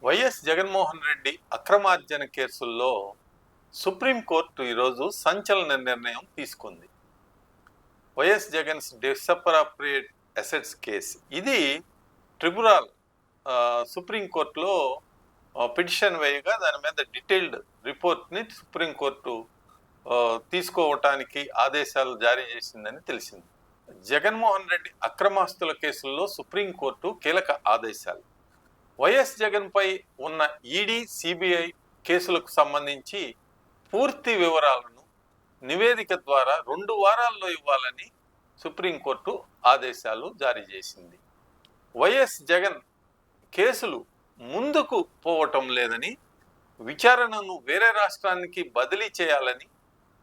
YS Jaganmohan Reddy అక్రమార్జన కేసుల్లో supreme court ఈరోజు సంచలన నిర్ణయం తీసుకుంది. వైఎస్ జగన్స్ డిసప్రాప్రియేట్ అసెట్స్ కేసు ఇది ట్రిబ్యునల్ సుప్రీంకోర్టులో పిటిషన్ వేయగా దాని మీద డీటెయిల్డ్ రిపోర్ట్ని సుప్రీంకోర్టు తీసుకోవటానికి ఆదేశాలు జారీ చేసిందని తెలిసింది. జగన్మోహన్ రెడ్డి అక్రమాస్తుల కేసుల్లో సుప్రీంకోర్టు కీలక ఆదేశాలు. వైఎస్ జగన్ పై ఉన్న ఈడీ, సిబిఐ కేసులకు సంబంధించి పూర్తి వివరాలను నివేదిక ద్వారా 2 వారాల్లో ఇవ్వాలని సుప్రీంకోర్టు ఆదేశాలు జారీ చేసింది. వైఎస్ జగన్ కేసులు ముందుకు పోవటం లేదని, విచారణను వేరే రాష్ట్రానికి బదిలీ చేయాలని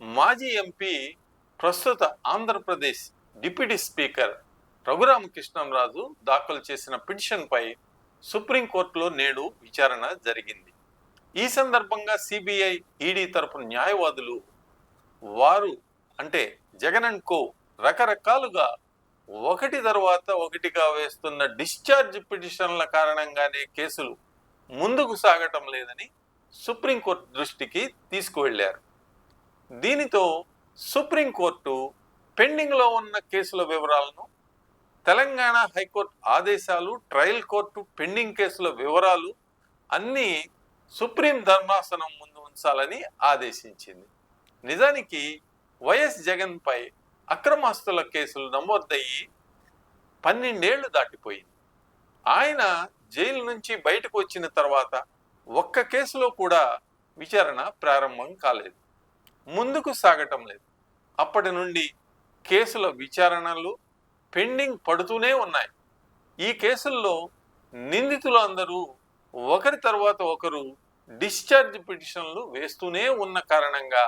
మాజీ ఎంపీ, ప్రస్తుత ఆంధ్రప్రదేశ్ డిప్యూటీ స్పీకర్ రఘురామకృష్ణంరాజు దాఖలు చేసిన పిటిషన్పై సుప్రీంకోర్టులో నేడు విచారణ జరిగింది. ఈ సందర్భంగా సిబిఐ, ఈడీ తరపున న్యాయవాదులు వారు అంటే జగన్ అండ్ కో రకరకాలుగా ఒకటి తర్వాత ఒకటిగా వేస్తున్న డిశ్చార్జ్ పిటిషన్ల కారణంగానే కేసులు ముందుకు సాగటం లేదని సుప్రీంకోర్టు దృష్టికి తీసుకువెళ్లారు. దీనితో సుప్రీంకోర్టు పెండింగ్లో ఉన్న కేసుల వివరాలను, తెలంగాణ హైకోర్టు ఆదేశాలు, ట్రయల్ కోర్టు పెండింగ్ కేసుల వివరాలు అన్నీ సుప్రీం ధర్మాసనం ముందు ఉంచాలని ఆదేశించింది. నిజానికి వైఎస్ జగన్ పై అక్రమాస్తుల కేసులు నమోదయ్యి 12 ఏళ్లు దాటిపోయింది. ఆయన జైలు నుంచి బయటకు వచ్చిన తర్వాత ఒక్క కేసులో కూడా విచారణ ప్రారంభం కాలేదు, ముందుకు సాగటం లేదు. అప్పటి నుండి కేసుల విచారణలు పెండింగ్ పడుతూనే ఉన్నాయి. ఈ కేసుల్లో నిందితులు అందరూ ఒకరి తర్వాత ఒకరు డిశ్చార్జ్ పిటిషన్లు వేస్తూనే ఉన్న కారణంగా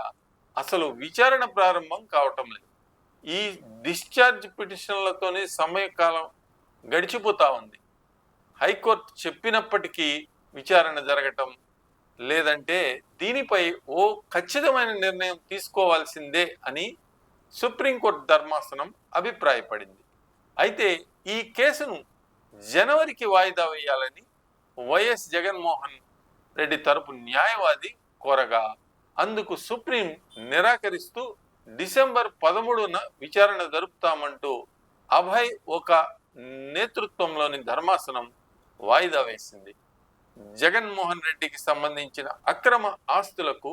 అసలు విచారణ ప్రారంభం కావటం లేదు. ఈ డిశ్చార్జ్ పిటిషన్లతోనే సమయకాలం గడిచిపోతా ఉంది. హైకోర్టు చెప్పినప్పటికీ విచారణ జరగటం లేదంటే దీనిపై ఓ ఖచ్చితమైన నిర్ణయం తీసుకోవాల్సిందే అని సుప్రీంకోర్టు ధర్మాసనం అభిప్రాయపడింది. అయితే ఈ కేసును జనవరికి వాయిదా వేయాలని వైఎస్ జగన్మోహన్ రెడ్డి తరపు న్యాయవాది కోరగా అందుకు సుప్రీం నిరాకరిస్తూ డిసెంబర్ 13న విచారణ జరుపుతామంటూ అభయ్ ఒక నేతృత్వంలోని ధర్మాసనం వాయిదా వేసింది. జగన్మోహన్ రెడ్డికి సంబంధించిన అక్రమ ఆస్తులకు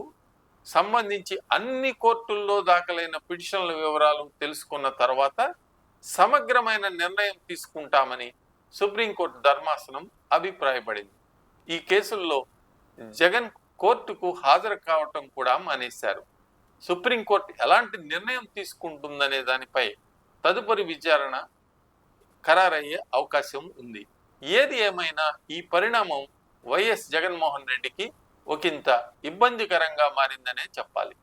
సంబంధించి అన్ని కోర్టుల్లో దాఖలైన పిటిషన్ల వివరాలు తెలుసుకున్న తర్వాత సమగ్రమైన నిర్ణయం తీసుకుంటామని సుప్రీంకోర్టు ధర్మాసనం అభిప్రాయపడింది. ఈ కేసుల్లో జగన్ కోర్టుకు హాజరు కావటం కూడా మానేశారు. సుప్రీంకోర్టు ఎలాంటి నిర్ణయం తీసుకుంటుందనే దానిపై తదుపరి విచారణ ఖరారయ్యే అవకాశం ఉంది. ఏది ఏమైనా ఈ పరిణామం వైఎస్ జగన్మోహన్ రెడ్డికి ఒకంత ఇబ్బందికరంగా మారిందనే చెప్పాలి.